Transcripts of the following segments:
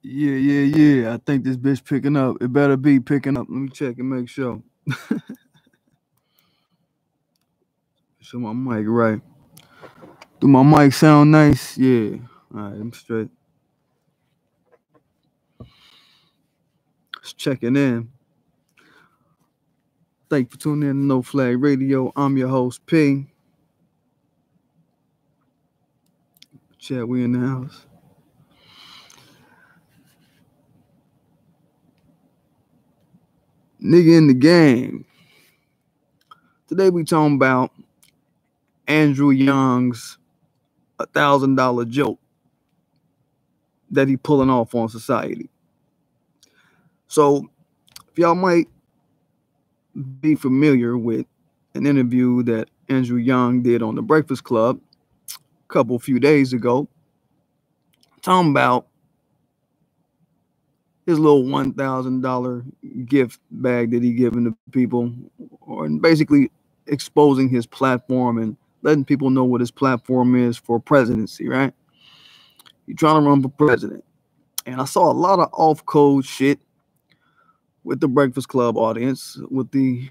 Yeah. I think this bitch picking up. It better be picking up. Let me check and make sure. So my mic right. Do my mic sound nice? Yeah. All right, I'm straight. Just checking in. Thank you for tuning in to No Flag Radio. I'm your host, P. Chat, we in the house. Nigga in the game. Today we talking about Andrew Young's $1,000 joke that he pulling off on society. So if y'all might be familiar with an interview that Andrew Young did on The Breakfast Club a few days ago, talking about his little $1,000 gift bag that he giving to people, or basically exposing his platform and letting people know what his platform is for presidency, right? He's trying to run for president. And I saw a lot of off-code shit with the Breakfast Club audience with the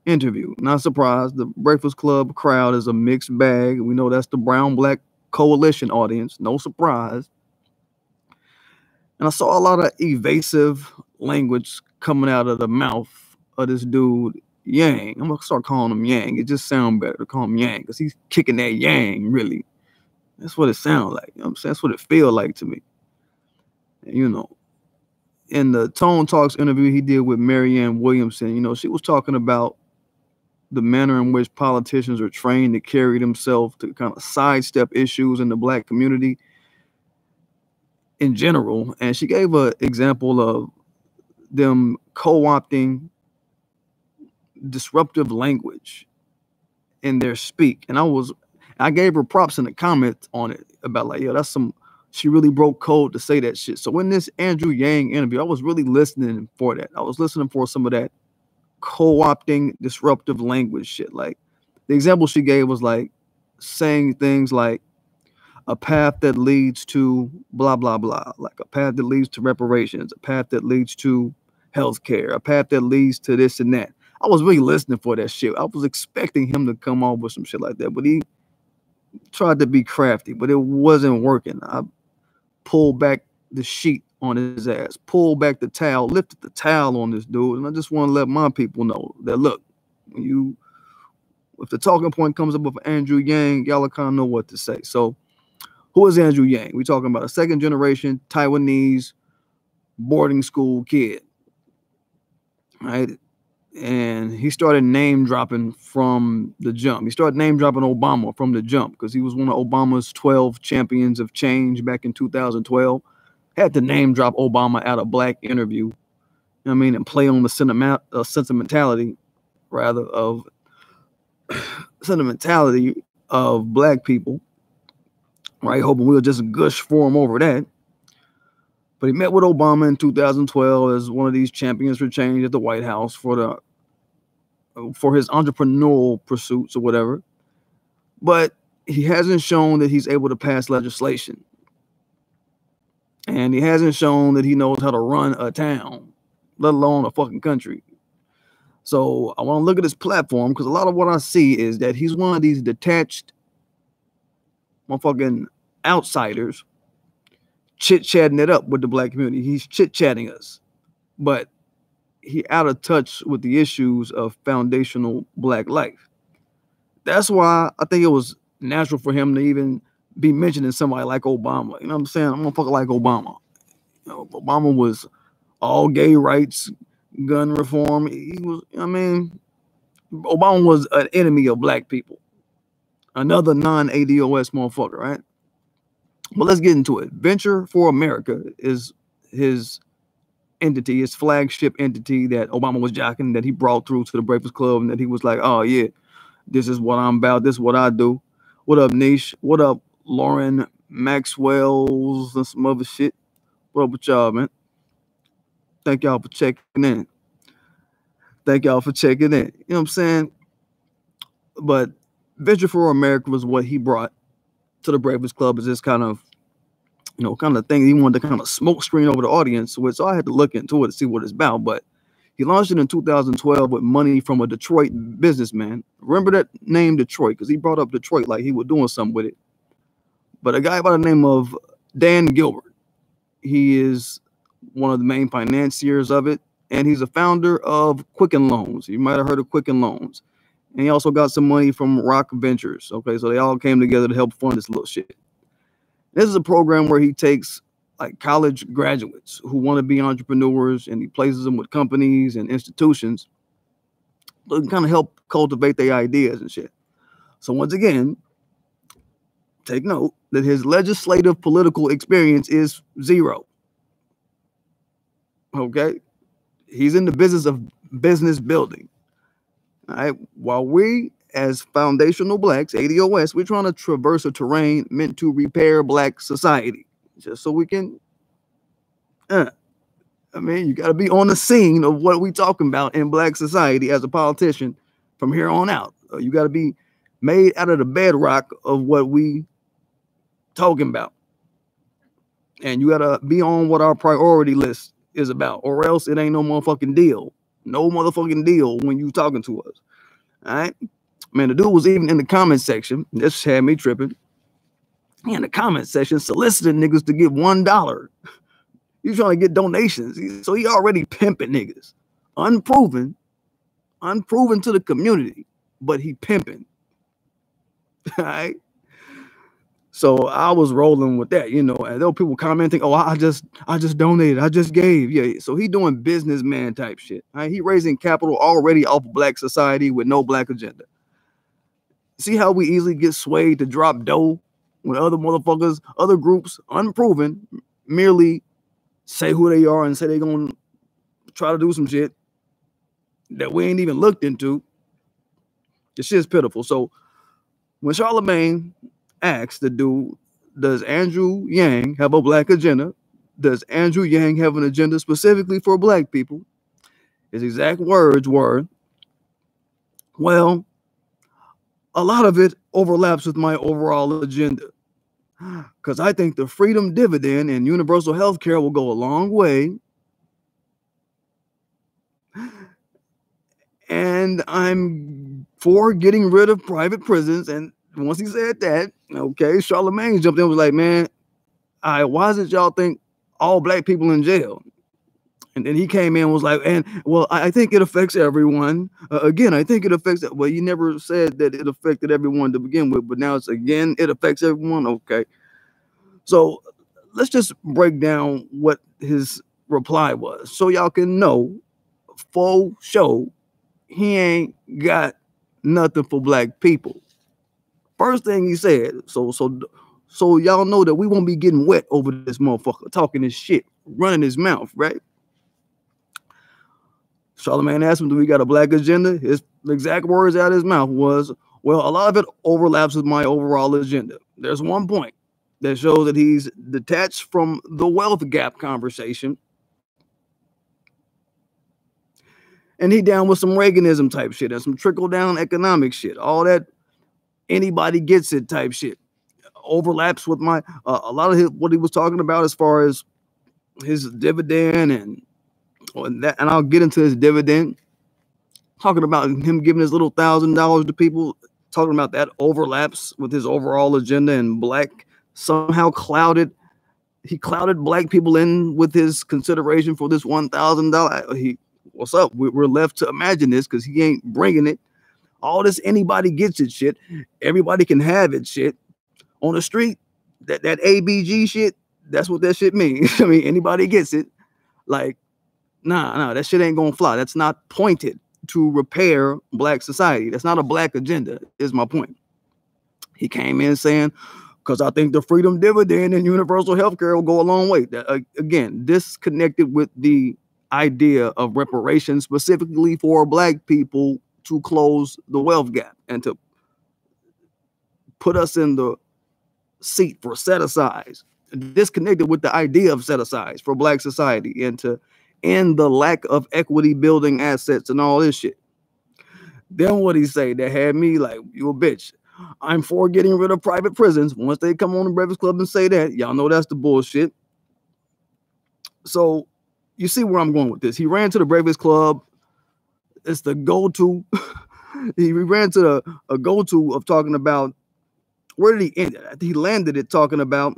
interview. Not surprised. The Breakfast Club crowd is a mixed bag. We know that's the brown-black coalition audience. No surprise. And I saw a lot of evasive language coming out of the mouth of this dude, Yang. I'm going to start calling him Yang. It just sounds better to call him Yang because he's kicking that Yang, really. That's what it sounds like. You know what I'm saying? That's what it feels like to me. And, you know, in the Tone Talks interview he did with Marianne Williamson, you know, she was talking about the manner in which politicians are trained to carry themselves to kind of sidestep issues in the black community in general. And she gave an example of them co-opting disruptive language in their speak. And I gave her props in the comments on it about like, yo, she really broke code to say that shit. So in this Andrew Yang interview, I was really listening for that. I was listening for some of that co-opting disruptive language shit. Like the example she gave was like saying things like a path that leads to blah, blah, blah, like a path that leads to reparations, a path that leads to healthcare, a path that leads to this and that. I was really listening for that shit. I was expecting him to come off with some shit like that, but he tried to be crafty, but it wasn't working. I pulled back the sheet on his ass, pulled back the towel, lifted the towel on this dude, and I just want to let my people know that, look, if the talking point comes up with Andrew Yang, y'all kind of know what to say. So who is Andrew Yang? We're talking about a second generation Taiwanese boarding school kid, right? And he started name dropping from the jump. He started name dropping Obama from the jump because he was one of Obama's 12 champions of change back in 2012. Had to name drop Obama at a black interview, you know what I mean, and play on the sentimentality of black people, right? Hoping we'll just gush for him over that. But he met with Obama in 2012 as one of these champions for change at the White House for his entrepreneurial pursuits or whatever. But he hasn't shown that he's able to pass legislation. And he hasn't shown that he knows how to run a town, let alone a fucking country. So I want to look at his platform because a lot of what I see is that he's one of these detached motherfucking outsiders chit-chatting it up with the black community. He's chit-chatting us, but he out of touch with the issues of foundational black life. That's why I think it was natural for him to even be mentioning somebody like Obama. You know what I'm saying? I'm gonna fucking like Obama. You know, Obama was all gay rights, gun reform. He was, I mean, Obama was an enemy of black people. Another non-ADOS motherfucker, right? But let's get into it. Venture for America is his entity, his flagship entity that Obama was jocking, that he brought through to the Breakfast Club, and that he was like, oh yeah, this is what I'm about, this is what I do. What up, Niche? What up, Lauren Maxwell's and some other shit? What up with y'all, man? Thank y'all for checking in. You know what I'm saying? But Venture for America was what he brought to the Breakfast Club, is this kind of kind of thing. He wanted to kind of smoke screen over the audience, so I had to look into it to see what it's about. But he launched it in 2012 with money from a Detroit businessman. Remember that name, Detroit, because he brought up Detroit like he was doing something with it. But a guy by the name of Dan Gilbert, he is one of the main financiers of it, and he's a founder of Quicken Loans. You might have heard of Quicken Loans. And he also got some money from Rock Ventures. Okay, so they all came together to help fund this little shit. This is a program where he takes like college graduates who want to be entrepreneurs, and he places them with companies and institutions to kind of help cultivate their ideas and shit. So once again, take note that his legislative political experience is zero. Okay? He's in the business of business building. All right? While we, as foundational blacks, ADOS, we're trying to traverse a terrain meant to repair black society. Just so we can, I mean, you got to be on the scene of what we talking about in black society as a politician from here on out. You got to be made out of the bedrock of what we talking about. And you got to be on what our priority list is about, or else it ain't no motherfucking deal. No motherfucking deal when you talking to us. All right? Man, the dude was even in the comment section. This had me tripping. In the comment section, soliciting niggas to give $1. He's trying to get donations. So he already pimping niggas. Unproven to the community, but he pimping. All right? So I was rolling with that, and there were people commenting, oh, I just donated, I just gave. Yeah, so he doing businessman type shit. Right? He raising capital already off of black society with no black agenda. See how we easily get swayed to drop dough when other motherfuckers, other groups, unproven, merely say who they are and say they're going to try to do some shit that we ain't even looked into. This shit's pitiful. So when Charlemagne asked the dude, does Andrew Yang have a black agenda? Does Andrew Yang have an agenda specifically for black people? His exact words were, well, a lot of it overlaps with my overall agenda, because I think the freedom dividend and universal health care will go a long way. And I'm for getting rid of private prisons. And once he said that, okay, Charlemagne jumped in and was like, man, why is it y'all think all black people in jail? And then he came in and was like, well, I think it affects everyone. Again, I think it affects, well, you never said that it affected everyone to begin with, but now it's again, it affects everyone. Okay. So let's just break down what his reply was so y'all can know, full show, he ain't got nothing for black people. First thing he said, so y'all know that we won't be getting wet over this motherfucker talking this shit, running his mouth, right? Charlemagne asked him, do we got a black agenda? His exact words out of his mouth was, well, a lot of it overlaps with my overall agenda. There's one point that shows that he's detached from the wealth gap conversation. And he down with some Reaganism type shit and some trickle-down economic shit. All that anybody gets it type shit overlaps with my a lot of what he was talking about as far as his dividend and that. And I'll get into his dividend. Talking about him giving his little $1,000 to people. Talking about that overlaps with his overall agenda, and black somehow clouded. He clouded black people in with his consideration for this $1,000. What's up? We're left to imagine this because he ain't bringing it. All this anybody gets it shit. Everybody can have it shit. On the street, that ABG shit, that's what that shit means. I mean, anybody gets it. Like, nah, that shit ain't gonna fly. That's not pointed to repair black society. That's not a black agenda, is my point. He came in saying, because I think the freedom dividend and universal health care will go a long way. Again, disconnected with the idea of reparations specifically for black people to close the wealth gap and to put us in the seat for set-asides. Disconnected with the idea of set-asides for black society and to end the lack of equity building assets and all this shit. Then what he say that had me like, you a bitch. I'm for getting rid of private prisons. Once they come on the Breakfast Club and say that, y'all know that's the bullshit. So you see where I'm going with this. He ran to the Breakfast Club. It's the go-to. He ran to a go-to of talking about, where did he end it? He landed it talking about,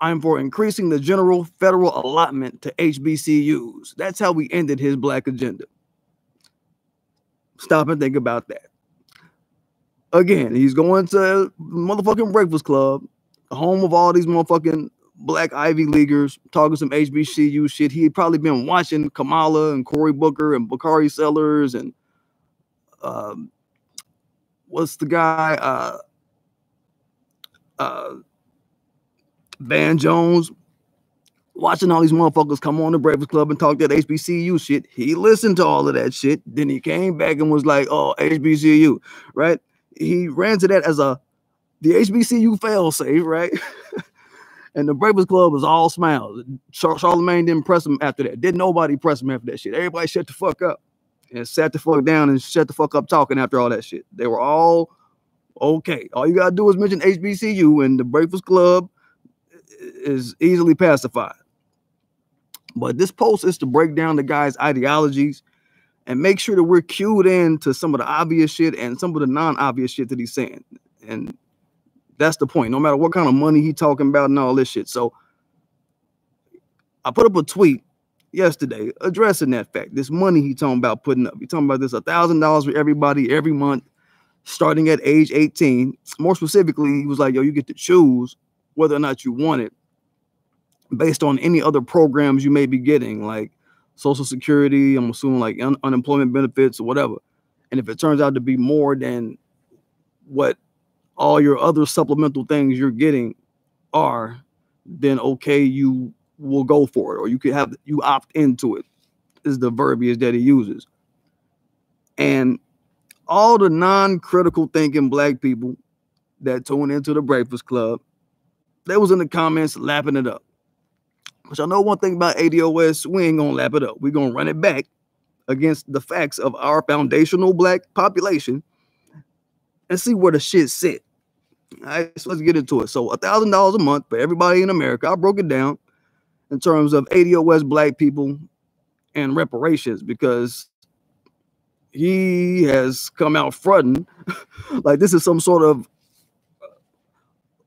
I'm for increasing the general federal allotment to HBCUs. That's how we ended his black agenda. Stop and think about that. Again, he's going to motherfucking Breakfast Club, the home of all these motherfucking black Ivy Leaguers, talking some HBCU shit. He had probably been watching Kamala and Cory Booker and Bakari Sellers and what's the guy? Van Jones, watching all these motherfuckers come on the Breakfast Club and talk that HBCU shit. He listened to all of that shit. Then he came back and was like, oh, HBCU, right? He ran to that as the HBCU failsafe, right? And the Breakfast Club was all smiles. Charlemagne didn't press him after that. Didn't nobody press him after that shit. Everybody shut the fuck up and sat the fuck down and shut the fuck up talking after all that shit. They were all okay. All you gotta do is mention HBCU and the Breakfast Club is easily pacified. But this post is to break down the guy's ideologies and make sure that we're cued in to some of the obvious shit and some of the non-obvious shit that he's saying. And that's the point. No matter what kind of money he's talking about and all this shit. So I put up a tweet yesterday addressing that fact. This money he talking about putting up. He talking about this $1,000 for everybody every month, starting at age 18. More specifically, he was like, yo, you get to choose whether or not you want it based on any other programs you may be getting, like Social Security, I'm assuming like unemployment benefits or whatever. And if it turns out to be more than what all your other supplemental things you're getting are, then okay, you will go for it, or you opt into it, is the verbiage that he uses. And all the non-critical thinking black people that tune into the Breakfast Club, they was in the comments lapping it up. But I know one thing about ADOS, we ain't gonna lap it up. We're gonna run it back against the facts of our foundational black population and see where the shit sit. All right, so let's get into it. So $1,000 a month for everybody in America. I broke it down in terms of ADOS black people and reparations, because he has come out fronting like this is some sort of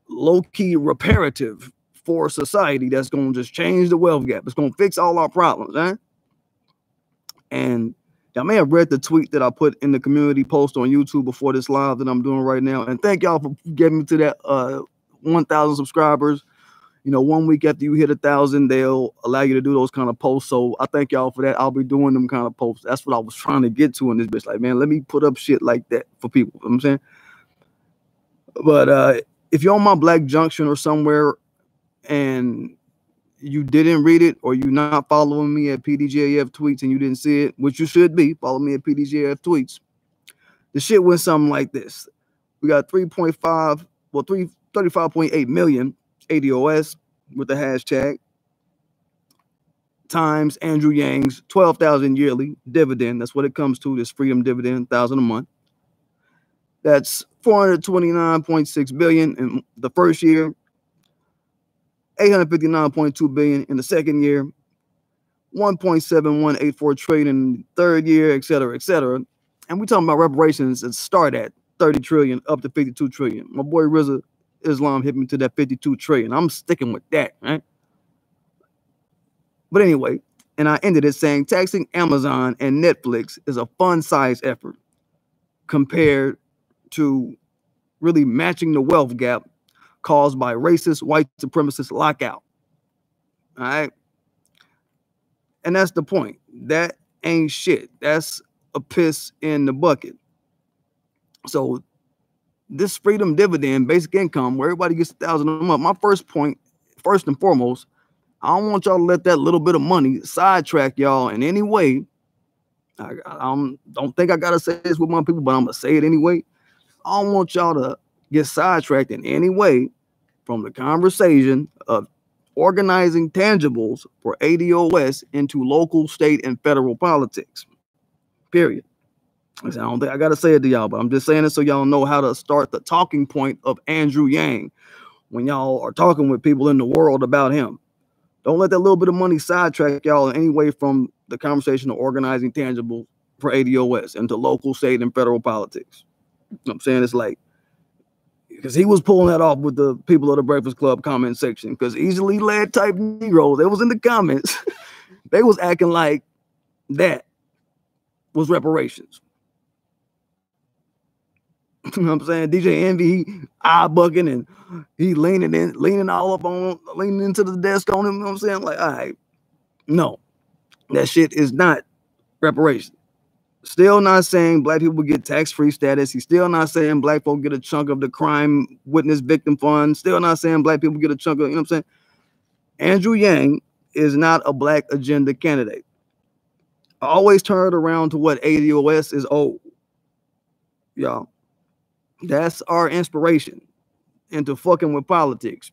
low-key reparative for society that's going to just change the wealth gap. It's going to fix all our problems, right? And y'all may have read the tweet that I put in the community post on YouTube before this live that I'm doing right now. And thank y'all for getting me to that 1,000 subscribers. You know, 1 week after you hit 1,000, they'll allow you to do those kind of posts. So I thank y'all for that. I'll be doing them kind of posts. That's what I was trying to get to in this bitch. Like, man, let me put up shit like that for people. You know what I'm saying? But if you're on my Black Junction or somewhere and you didn't read it, or you're not following me at PDGAF tweets and you didn't see it, which you should be, follow me at PDGAF tweets. The shit went something like this. We got 35.8 million ADOS with the hashtag times Andrew Yang's 12,000 yearly dividend. That's what it comes to, this freedom dividend, 1,000 a month. That's 429.6 billion in the first year, 859.2 billion in the second year, 1.7184 trillion in the third year, et cetera, et cetera. And we're talking about reparations that start at 30 trillion up to 52 trillion. My boy Rizza Islam hit me to that 52 trillion. I'm sticking with that, right? But anyway, and I ended it saying taxing Amazon and Netflix is a fun-sized effort compared to really matching the wealth gap caused by racist, white supremacist lockout. All right? And that's the point. That ain't shit. That's a piss in the bucket. So this freedom dividend, basic income, where everybody gets 1,000 a month, my first point, first and foremost, I don't want y'all to let that little bit of money sidetrack y'all in any way. I don't think I got to say this with my people, but I'm going to say it anyway. I don't want y'all to get sidetracked in any way from the conversation of organizing tangibles for ADOS into local, state, and federal politics. Period. I don't think I got to say it to y'all, but I'm just saying it so y'all know how to start the talking point of Andrew Yang when y'all are talking with people in the world about him. Don't let that little bit of money sidetrack y'all in any way from the conversation of organizing tangible for ADOS into local, state, and federal politics. You know what I'm saying? It's like, because he was pulling that off with the people of the Breakfast Club comment section, because easily led type Negroes, they was in the comments, they was acting like that was reparations. You know what I'm saying? DJ Envy, he eye bucking and he leaning all up on, leaning into the desk on him. You know what I'm saying? Like, all right, no, that shit is not reparations. Still not saying black people get tax-free status. He's still not saying black folk get a chunk of the crime witness victim fund. Still not saying black people get a chunk of, you know what I'm saying? Andrew Yang is not a black agenda candidate. I always turn it around to what ADOS is owed. Y'all. That's our inspiration into fucking with politics.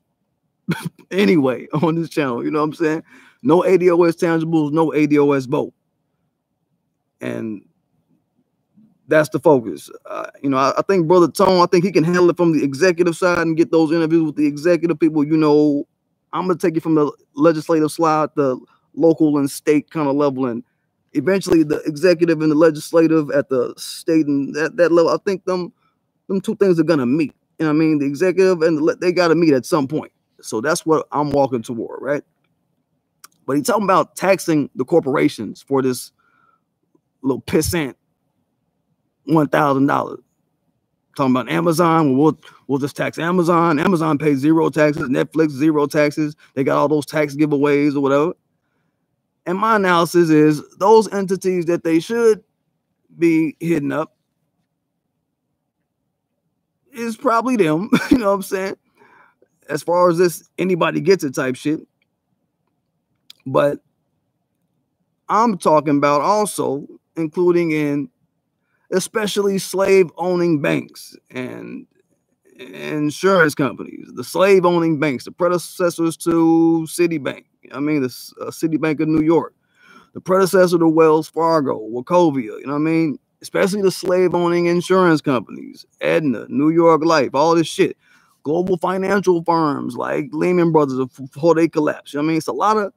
Anyway, on this channel, you know what I'm saying? No ADOS tangibles, no ADOS vote. And that's the focus. You know, I think Brother Tone, I think he can handle it from the executive side and get those interviews with the executive people. You know, I'm going to take it from the legislative slide, the local and state kind of level, and eventually the executive and the legislative at the state and that level. I think them two things are going to meet. You know what I mean? The executive and they got to meet at some point. So that's what I'm walking toward, right? But he's talking about taxing the corporations for this little pissant $1,000. Talking about Amazon, we'll just tax Amazon. Amazon pays zero taxes. Netflix, zero taxes. They got all those tax giveaways or whatever. And my analysis is those entities that they should be hitting up is probably them. You know what I'm saying? As far as this anybody gets it type shit. But I'm talking about also including in especially slave-owning banks and insurance companies, the slave-owning banks, the predecessors to Citibank. I mean, the Citibank of New York, the predecessor to Wells Fargo, Wachovia, you know what I mean? Especially the slave-owning insurance companies, Aetna, New York Life, all this shit. Global financial firms like Lehman Brothers before they collapsed. You know what I mean? It's a lot of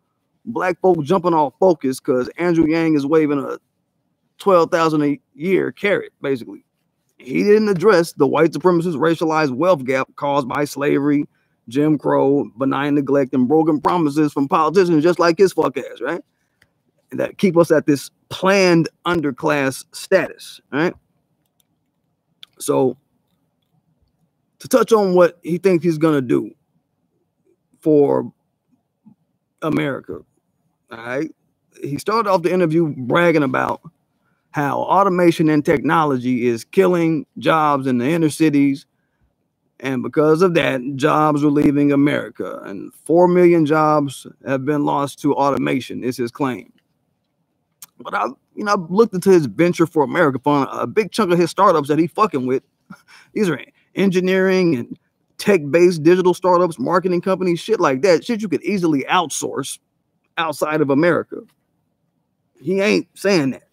black folk jumping off focus because Andrew Yang is waving a $12,000 a year carrot, basically. He didn't address the white supremacist racialized wealth gap caused by slavery, Jim Crow, benign neglect, and broken promises from politicians just like his fuck ass, right? That keep us at this planned underclass status, right? So, to touch on what he thinks he's going to do for America, all right? He started off the interview bragging about how automation and technology is killing jobs in the inner cities. And because of that, jobs are leaving America. And 4 million jobs have been lost to automation, is his claim. But I've looked into his Venture for America fund. A big chunk of his startups that he fucking with, these are engineering and tech-based digital startups, marketing companies, shit like that. Shit you could easily outsource outside of America. He ain't saying that.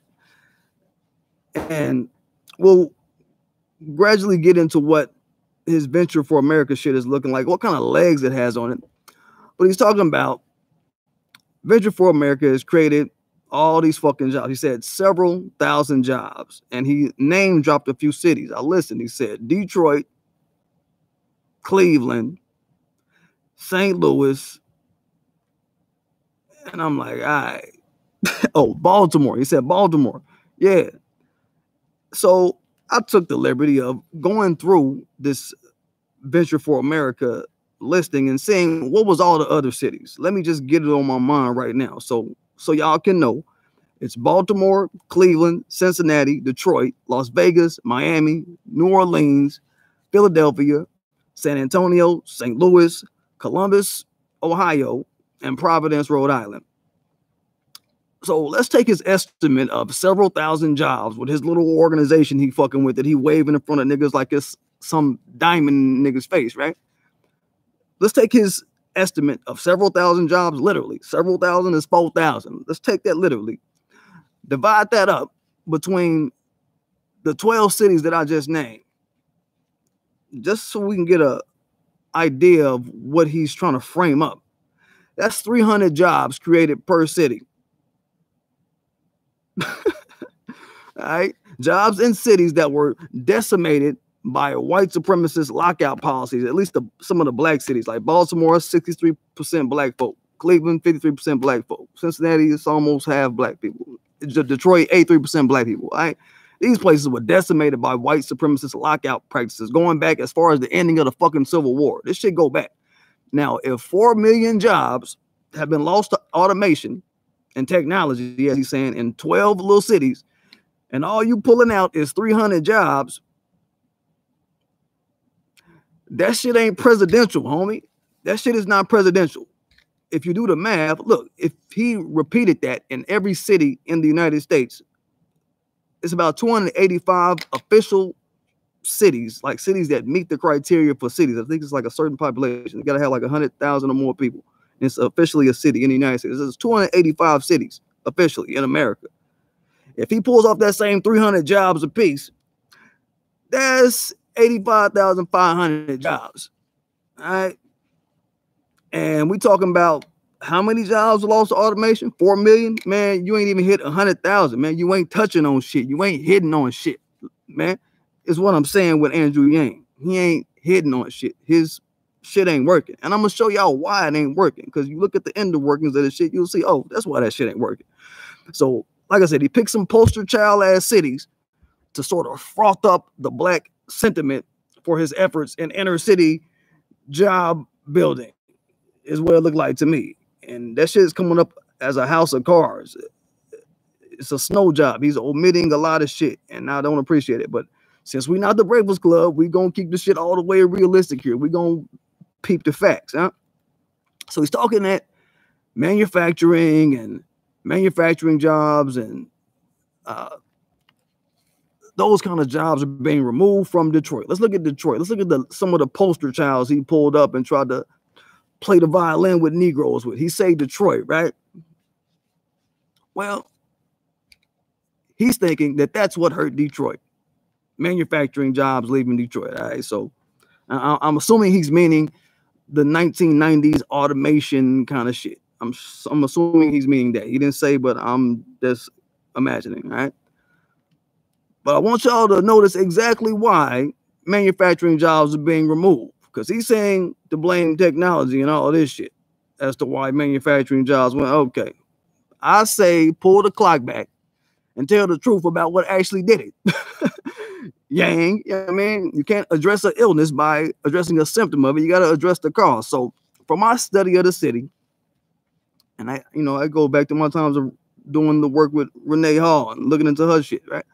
And we'll gradually get into what his Venture for America shit is looking like, what kind of legs it has on it. But he's talking about Venture for America has created all these fucking jobs. He said several thousand jobs. And he name dropped a few cities. I listened. He said Detroit, Cleveland, St. Louis. And I'm like, all right. Oh, Baltimore. He said Baltimore. Yeah. So I took the liberty of going through this Venture for America listing and seeing what was all the other cities. Let me just get it on my mind right now. So y'all can know it's Baltimore, Cleveland, Cincinnati, Detroit, Las Vegas, Miami, New Orleans, Philadelphia, San Antonio, St. Louis, Columbus, Ohio, and Providence, Rhode Island. So let's take his estimate of several thousand jobs with his little organization he fucking with that he waving in front of niggas like it's some diamond in niggas face, right? Let's take his estimate of several thousand jobs literally. Several thousand is 4,000. Let's take that literally. Divide that up between the 12 cities that I just named, just so we can get a idea of what he's trying to frame up. That's 300 jobs created per city. All right, jobs in cities that were decimated by white supremacist lockout policies. At least some of the black cities, like Baltimore, 63% black folk. Cleveland, 53% black folk. Cincinnati, it's almost half black people. Detroit, 83% black people. All right, these places were decimated by white supremacist lockout practices, going back as far as the ending of the fucking Civil War. This shit go back. Now, if 4 million jobs have been lost to automation and technology, as he's saying, in 12 little cities, and all you pulling out is 300 jobs, that shit ain't presidential, homie. That shit is not presidential. If you do the math, look, if he repeated that in every city in the United States, it's about 285 official cities, like cities that meet the criteria for cities. I think it's like a certain population. You got to have like 100,000 or more people. And it's officially a city in the United States. There's 285 cities officially in America. If he pulls off that same 300 jobs apiece, that's 85,500 jobs. All right. And we talking about how many jobs lost to automation? 4 million? Man, you ain't even hit 100,000, man. You ain't touching on shit. You ain't hitting on shit, man. Is what I'm saying with Andrew Yang. He ain't hitting on shit. His shit ain't working. And I'm going to show y'all why it ain't working. Because you look at the end of workings of the shit, you'll see, oh, that's why that shit ain't working. So, like I said, he picked some poster child ass cities to sort of froth up the black sentiment for his efforts in inner city job building, is what it looked like to me. And that shit is coming up as a house of cards. It's a snow job. He's omitting a lot of shit, and I don't appreciate it. But since we're not the Breakfast Club, we're going to keep the shit all the way realistic here. We're going to peep the facts, huh? So he's talking that manufacturing and manufacturing jobs and those kind of jobs are being removed from Detroit. Let's look at Detroit. Let's look at some of the poster childs he pulled up and tried to play the violin with Negroes with. He say Detroit, right? Well, he's thinking that that's what hurt Detroit. Manufacturing jobs leaving Detroit. All right, so I'm assuming he's meaning the 1990s automation kind of shit. I'm assuming he's meaning that. He didn't say, but I'm just imagining, all right? But I want y'all to notice exactly why manufacturing jobs are being removed. Because he's saying to blame technology and all this shit as to why manufacturing jobs went. Okay, I say pull the clock back and tell the truth about what actually did it. Yang, you know what I mean? You can't address an illness by addressing a symptom of it. You got to address the cause. So from my study of the city, and I go back to my times of doing the work with Renee Hall and looking into her shit, right?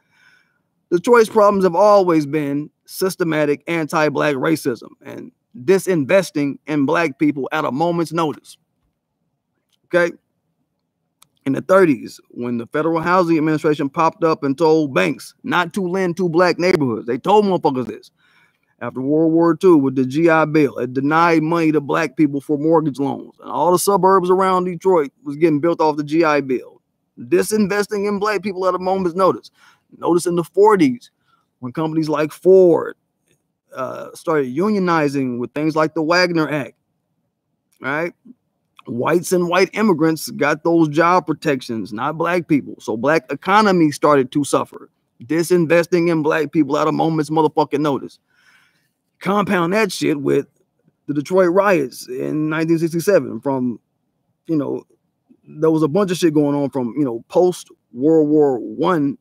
Detroit's problems have always been systematic anti-black racism and disinvesting in black people at a moment's notice. Okay? In the 30s, when the Federal Housing Administration popped up and told banks not to lend to black neighborhoods, they told motherfuckers this. After World War II with the GI Bill, it denied money to black people for mortgage loans. And all the suburbs around Detroit was getting built off the GI Bill. Disinvesting in black people at a moment's notice. Notice in the 40s, when companies like Ford started unionizing with things like the Wagner Act, right? Whites and white immigrants got those job protections, not black people. So black economy started to suffer. Disinvesting in black people at a moment's motherfucking notice. Compound that shit with the Detroit riots in 1967 from, there was a bunch of shit going on from, post World War I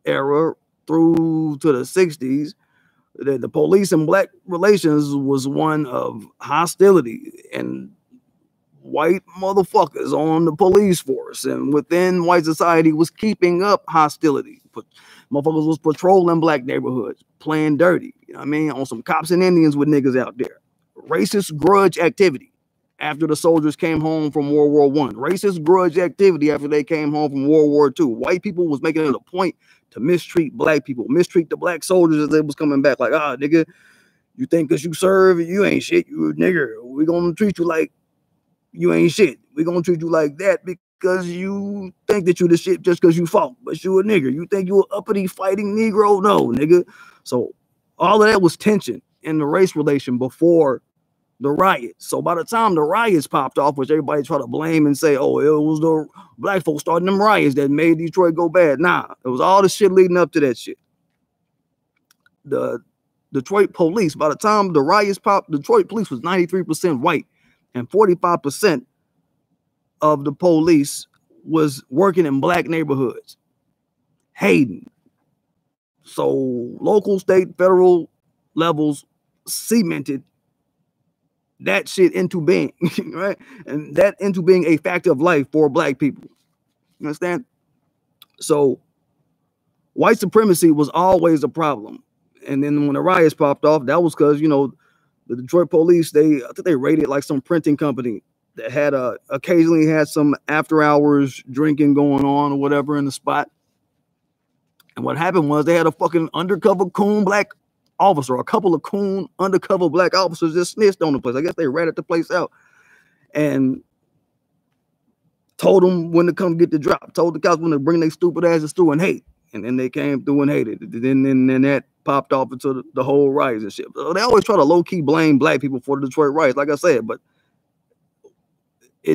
era through to the 60s. The police and black relations was one of hostility and white motherfuckers on the police force and within white society was keeping up hostility. Motherfuckers was patrolling black neighborhoods, playing dirty, on some cops and Indians with niggas out there. Racist grudge activity after the soldiers came home from World War I. Racist grudge activity after they came home from World War II. White people was making it a point to mistreat black people, mistreat the black soldiers as they was coming back. Like, nigga, you think because you serve, you ain't shit, you a nigger. We're going to treat you like you ain't shit. We're going to treat you like that because you think that you the shit just because you fought, but you a nigger. You think you an uppity fighting Negro? No, nigga. So all of that was tension in the race relation before the riots. So by the time the riots popped off, which everybody try to blame and say, oh, it was the black folks starting them riots that made Detroit go bad. Nah, it was all the shit leading up to that shit. The Detroit police, by the time the riots popped, Detroit police was 93% white, and 45% of the police was working in black neighborhoods. Hayden. So local, state, federal levels cemented that shit into being, right? And that into being a fact of life for black people. You understand? So white supremacy was always a problem. And then when the riots popped off, that was because, you know, the Detroit police, I think they raided like some printing company that had occasionally had some after hours drinking going on or whatever in the spot. And what happened was they had a fucking undercover coon black officer, a couple of coon undercover black officers just snitched on the place. I guess they ratted the place out and told them when to come get the drop, told the cops when to bring their stupid asses through and hate. And then they came through and hated. Then that popped off into the whole riots and shit. So they always try to low-key blame black people for the Detroit riots, like I said, but I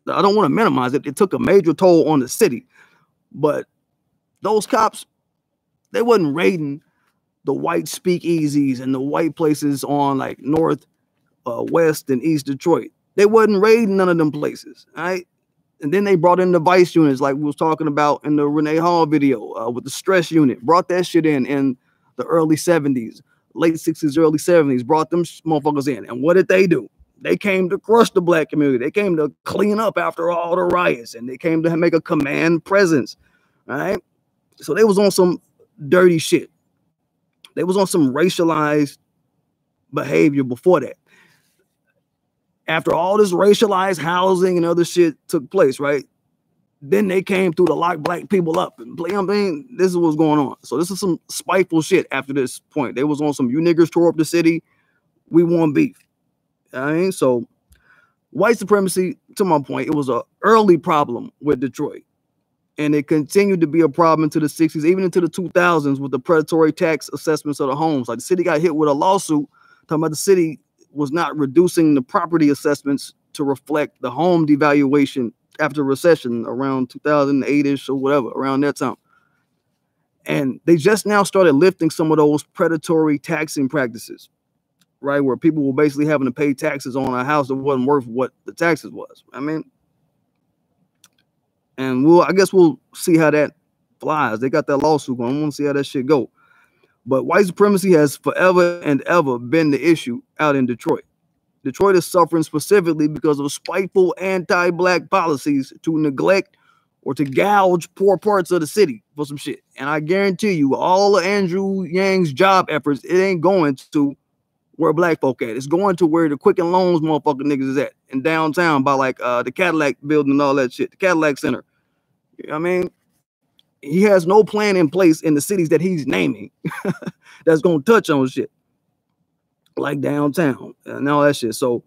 don't want to minimize it. It took a major toll on the city. But those cops, they wasn't raiding the white speakeasies and the white places on like North, West, and East Detroit. They wasn't raiding none of them places, all right? And then they brought in the vice units like we was talking about in the Renee Hall video with the stress unit. Brought that shit in the early 70s, late 60s, early 70s. Brought them motherfuckers in. And what did they do? They came to crush the black community. They came to clean up after all the riots. And they came to make a command presence, all right? So they was on some dirty shit. They was on some racialized behavior before that. After all this racialized housing and other shit took place, right? Then they came through to lock black people up. And you know what I mean? This is what's going on. So this is some spiteful shit after this point. They was on some, you niggers tore up the city. We want beef. I mean, so white supremacy, to my point, it was an early problem with Detroit. And it continued to be a problem into the 60s, even into the 2000s with the predatory tax assessments of the homes. Like the city got hit with a lawsuit talking about the city was not reducing the property assessments to reflect the home devaluation after recession around 2008-ish or whatever, around that time. And they just now started lifting some of those predatory taxing practices, right? Where people were basically having to pay taxes on a house that wasn't worth what the taxes was. I mean, and I guess we'll see how that flies. They got that lawsuit going. I want to see how that shit go. But white supremacy has forever and ever been the issue out in Detroit. Detroit is suffering specifically because of spiteful anti-black policies to neglect or to gouge poor parts of the city for some shit. And I guarantee you, all of Andrew Yang's job efforts, it ain't going to where black folk at. It's going to where the Quicken Loans motherfucking niggas is at in downtown by like the Cadillac building and all that shit, the Cadillac Center. You know what I mean? He has no plan in place in the cities that he's naming that's going to touch on shit like downtown and all that shit. So,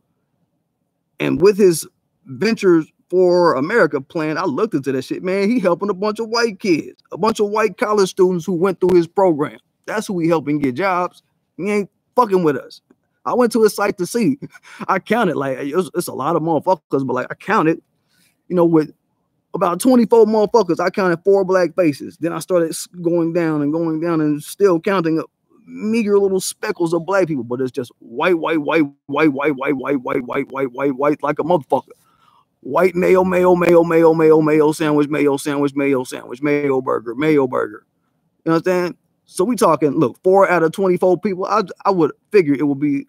and with his Ventures for America plan, I looked into that shit, man. He helping a bunch of white kids, a bunch of white college students who went through his program. That's who he helping get jobs. He ain't fucking with us. I went to his site to see. I counted, like, it's a lot of motherfuckers, but like I counted, you know, with about 24 motherfuckers, I counted 4 black faces. Then I started going down and still counting meager little speckles of black people. But it's just white, like a motherfucker. White mayo sandwich, mayo burger. You know what I'm saying? So we talking, look, 4 out of 24 people. I would figure it would be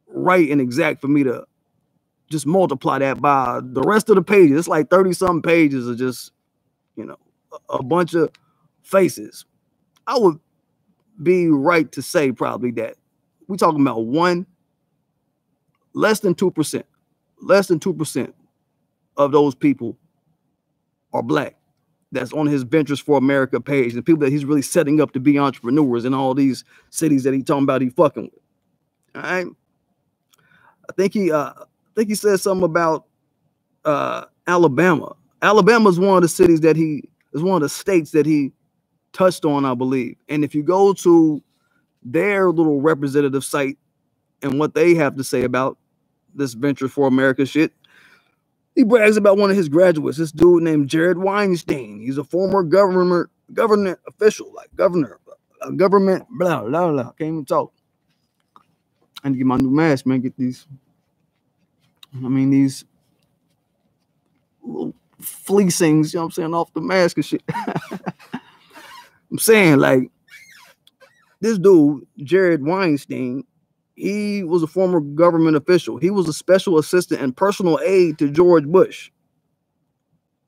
right and exact for me to just multiply that by the rest of the pages. It's like 30-something pages of just, you know, a bunch of faces. I would be right to say probably that we're talking about less than 2% of those people are black. That's on his Ventures for America page. The people that he's really setting up to be entrepreneurs in all these cities that he's talking about he fucking with. All right. I think he said something about Alabama. Alabama is one of the cities that one of the states that he touched on, I believe. And if you go to their little representative site and what they have to say about this Venture for America shit, he brags about one of his graduates, this dude named Jared Weinstein. He's a former government official, like governor, government, blah, blah, blah. Can't even talk. I need to get my new mask, man. Get these, these little fleecings, you know what I'm saying, off the mask and shit. I'm saying, like, this dude, Jared Weinstein, he was a former government official. He was a special assistant and personal aide to George Bush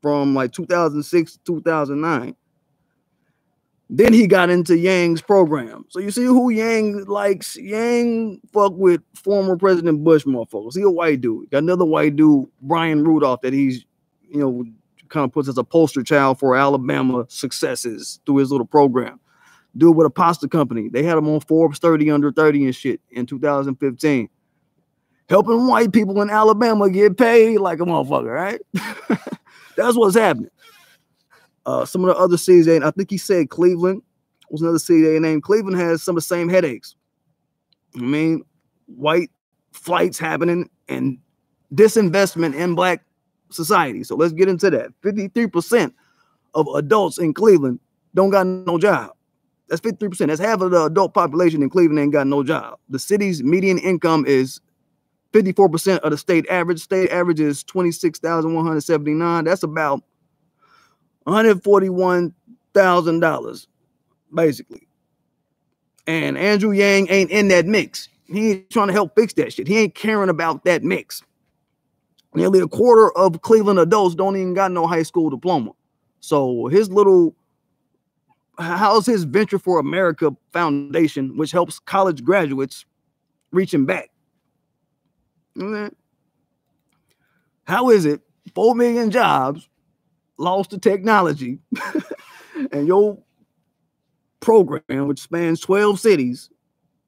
from like 2006 to 2009. Then he got into Yang's program. So you see who Yang likes? Yang fuck with former President Bush motherfuckers. He a white dude. Got another white dude, Brian Rudolph, that he's, kind of puts as a poster child for Alabama successes through his little program. Dude with a pasta company. They had him on Forbes 30 under 30 and shit in 2015. Helping white people in Alabama get paid like a motherfucker, right? That's what's happening. Some of the other cities, I think he said Cleveland was another city they named. Cleveland has some of the same headaches. White flights happening and disinvestment in black society. So let's get into that. 53% of adults in Cleveland don't got no job. That's 53%. That's half of the adult population in Cleveland ain't got no job. The city's median income is 54% of the state average. State average is $26,179. That's about $141,000, basically. And Andrew Yang ain't in that mix. He ain't trying to help fix that shit. He ain't caring about that mix. Nearly a quarter of Cleveland adults don't even got no high school diploma. So how's his Venture for America Foundation, which helps college graduates, reaching back? How is it 4 million jobs lost to technology and your program, which spans 12 cities,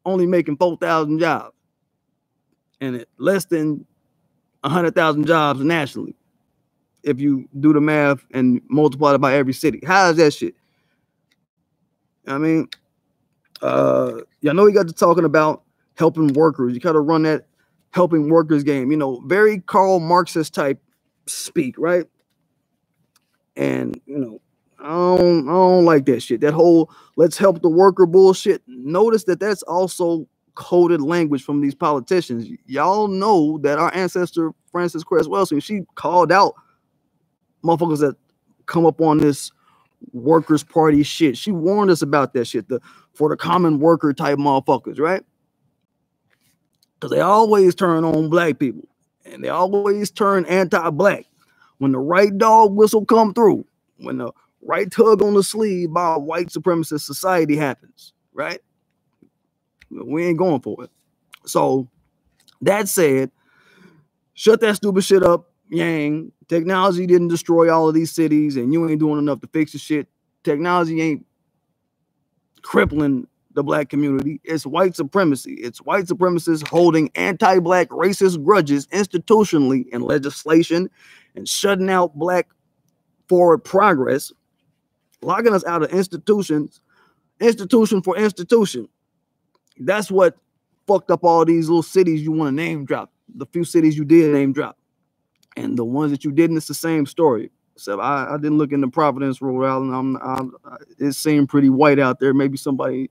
only making 4,000 jobs and less than 100,000 jobs nationally if you do the math and multiply it by every city? How is that shit? Y'all know we got to talking about helping workers. You kind of run that helping workers game, very Karl Marxist type speak, right? And I don't like that shit. That whole let's help the worker bullshit. Notice that that's also coded language from these politicians. Y'all know that our ancestor Frances Cress Welsing, she called out motherfuckers that come up on this workers party shit. She warned us about that shit, for the common worker type motherfuckers, right? Because they always turn on black people and they always turn anti-black when the right dog whistle come through, when the right tug on the sleeve by a white supremacist society happens, right? We ain't going for it. So that said, shut that stupid shit up, Yang. Technology didn't destroy all of these cities and you ain't doing enough to fix the shit. Technology ain't crippling the black community. It's white supremacy. It's white supremacists holding anti-black racist grudges institutionally in legislation and shutting out black forward progress, locking us out of institution for institution. That's what fucked up all these little cities you want to name drop. The few cities you did name drop. And the ones that you didn't, it's the same story. So I didn't look into Providence, Rhode Island. It seemed pretty white out there. Maybe somebody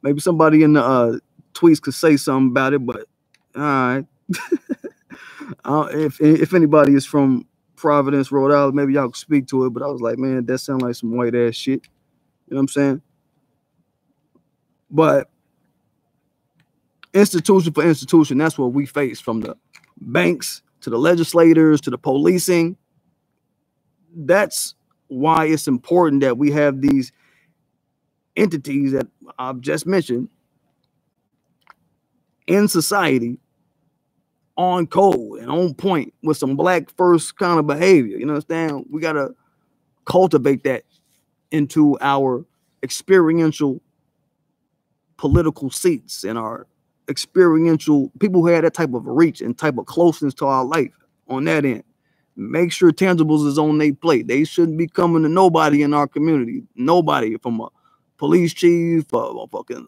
in the tweets could say something about it. But all right, if anybody is from Providence, Rhode Island, maybe y'all could speak to it. But I was like, man, that sounds like some white ass shit. You know what I'm saying? But institution for institution, that's what we face, from the banks to the legislators to the policing. That's why it's important that we have these entities that I've just mentioned in society on code and on point with some black first kind of behavior. You understand? We got to cultivate that into our experiential political seats and our experiential people who had that type of reach and type of closeness to our life on that end. Make sure tangibles is on their plate. They shouldn't be coming to nobody in our community. Nobody, from a police chief, a fucking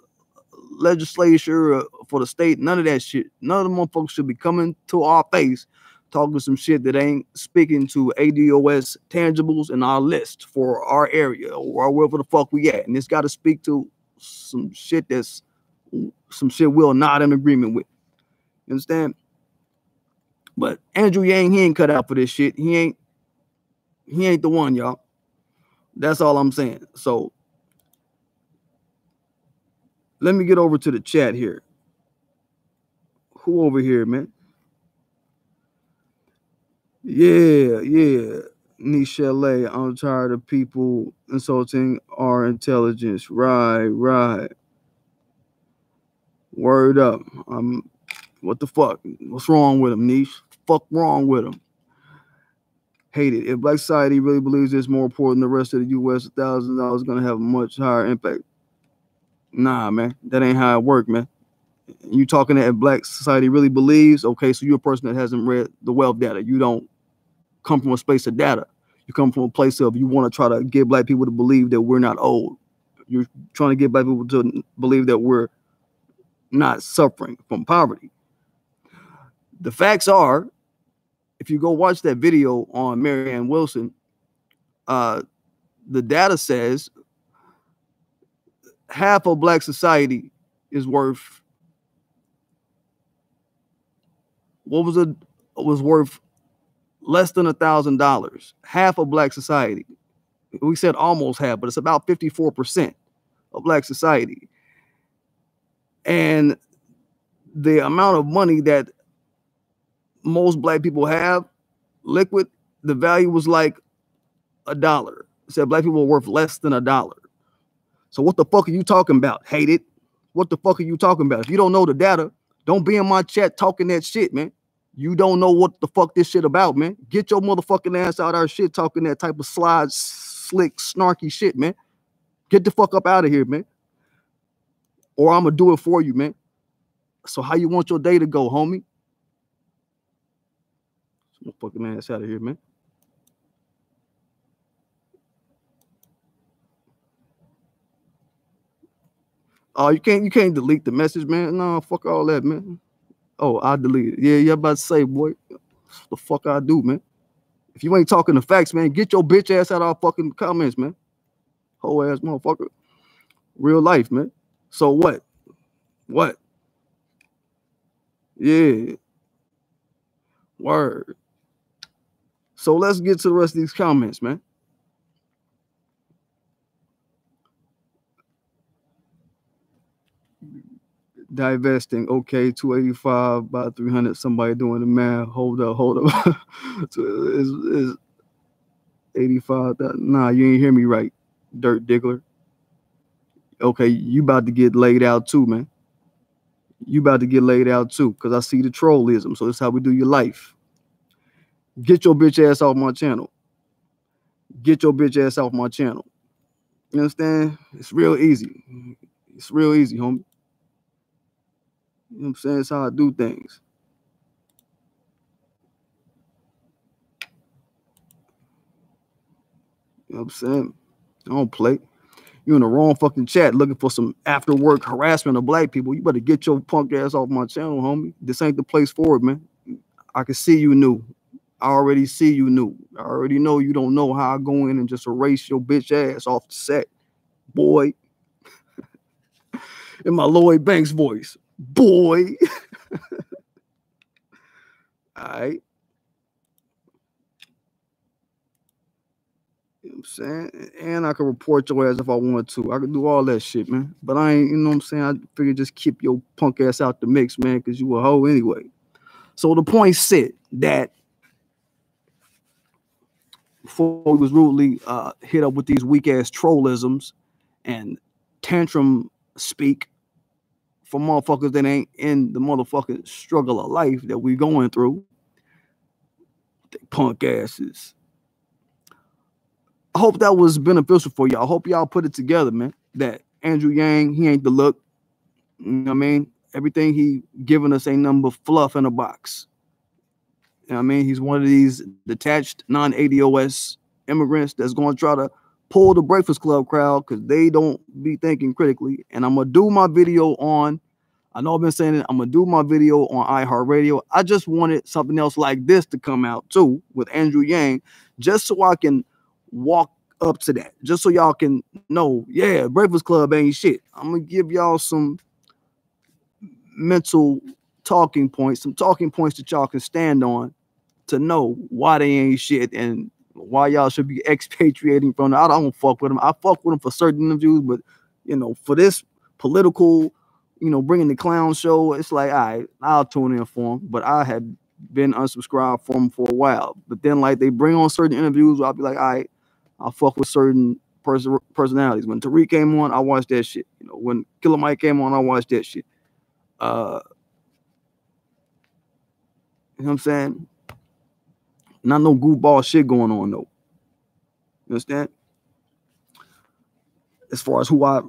legislature, for the state, none of that shit. None of them motherfuckers should be coming to our face talking some shit that ain't speaking to ADOS tangibles in our list for our area or wherever the fuck we at. And it's got to speak to some shit we're not in agreement with. You understand? But Andrew Yang, he ain't cut out for this shit. He ain't the one, y'all. That's all I'm saying. So let me get over to the chat here. Who over here, man? Yeah. Nichelle, I'm tired of people insulting our intelligence. Right. Word up. What the fuck? What's wrong with him, Niche? Fuck wrong with him? Hate it. If Black society really believes it's more important than the rest of the U.S., $1,000 is going to have a much higher impact. Nah, man. That ain't how it works, man. You talking that if Black society really believes, okay, so you're a person that hasn't read the wealth data. You don't come from a space of data. You come from a place of you want to try to get Black people to believe that we're not old. You're trying to get Black people to believe that we're not suffering from poverty. The facts are, if you go watch that video on Marianne Wilson, the data says half of Black society is worth was worth less than $1,000. Half of Black society. We said almost half, but it's about 54% of Black society. And the amount of money that most Black people have liquid, the value was like $1. It said Black people are worth less than $1. So what the fuck are you talking about? Hate it. What the fuck are you talking about? If you don't know the data, don't be in my chat talking that shit, man. You don't know what the fuck this shit about, man. Get your motherfucking ass out our shit talking that type of slide, slick, snarky shit, man. Get the fuck up out of here, man. Or I'm gonna do it for you, man. So how you want your day to go, homie? Fucking ass out of here, man. Oh, you can't delete the message, man. No, fuck all that, man. Oh, I deleted it. Yeah, you about to say, boy, what the fuck I do, man? If you ain't talking the facts, man, get your bitch ass out of our fucking comments, man. Whole ass motherfucker. Real life, man. So what? What? Yeah. Word. So let's get to the rest of these comments, man. Divesting, okay, 285 by 300. Somebody doing the math. Hold up. is 85. Nah, you ain't hear me right, dirt diggler. Okay, you about to get laid out too, man. You about to get laid out too, because I see the trollism. So that's how we do your life. Get your bitch ass off my channel. Get your bitch ass off my channel. You understand? It's real easy. It's real easy, homie. You know what I'm saying? It's how I do things. You know what I'm saying? I don't play. You in the wrong fucking chat looking for some after work harassment of Black people. You better get your punk ass off my channel, homie. This ain't the place for it, man. I can see you new. I already see you new. I already know you don't know how I go in and just erase your bitch ass off the set. Boy. In my Lloyd Banks voice. Boy. All right. You know what I'm saying? And I could report your ass if I want to. I could do all that shit, man. But I ain't, you know what I'm saying? I figured just keep your punk ass out the mix, man, because you a hoe anyway. So the point sit that before we was rudely hit up with these weak ass trollisms and tantrum speak for motherfuckers that ain't in the motherfucking struggle of life that we going through. They punk asses. I hope that was beneficial for y'all. I hope y'all put it together, man. That Andrew Yang, he ain't the look. You know what I mean? Everything he giving us ain't nothing but fluff in a box. I mean, he's one of these detached non-ADOS immigrants that's going to try to pull the Breakfast Club crowd because they don't be thinking critically. And I'm going to do my video on, I know I've been saying it, I'm going to do my video on iHeartRadio. I just wanted something else like this to come out too with Andrew Yang, just so I can walk up to that, just so y'all can know, yeah, Breakfast Club ain't shit. I'm going to give y'all some mental talking points, some talking points that y'all can stand on to know why they ain't shit and why y'all should be expatriating from them. I don't fuck with them. I fuck with them for certain interviews, but you know, for this political, you know, bringing the clown show, it's like, all right, I'll tune in for them. But I had been unsubscribed from them for a while. But then, like, they bring on certain interviews where I'll be like, all right, I'll fuck with certain personalities. When Tariq came on, I watched that shit. You know, when Killer Mike came on, I watched that shit. You know what I'm saying? Not no goofball shit going on though. You understand? As far as who I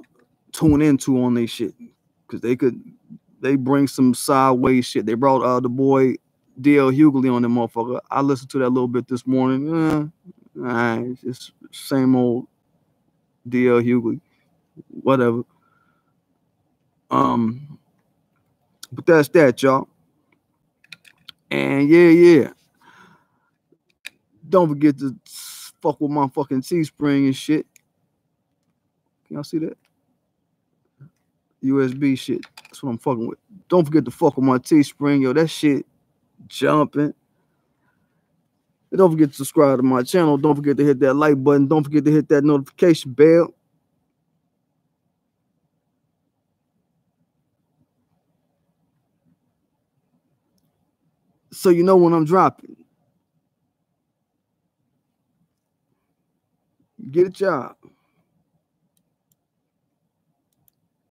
tune into on they shit, because they bring some sideways shit. They brought the boy DL Hughley on them motherfucker. I listened to that a little bit this morning. It's just same old DL Hughley, whatever. But that's that, y'all. And yeah. Don't forget to fuck with my fucking Teespring and shit. Can y'all see that? USB shit. That's what I'm fucking with. Don't forget to fuck with my Teespring, yo. That shit jumping. And don't forget to subscribe to my channel. Don't forget to hit that like button. Don't forget to hit that notification bell. So you know when I'm dropping. Get a job.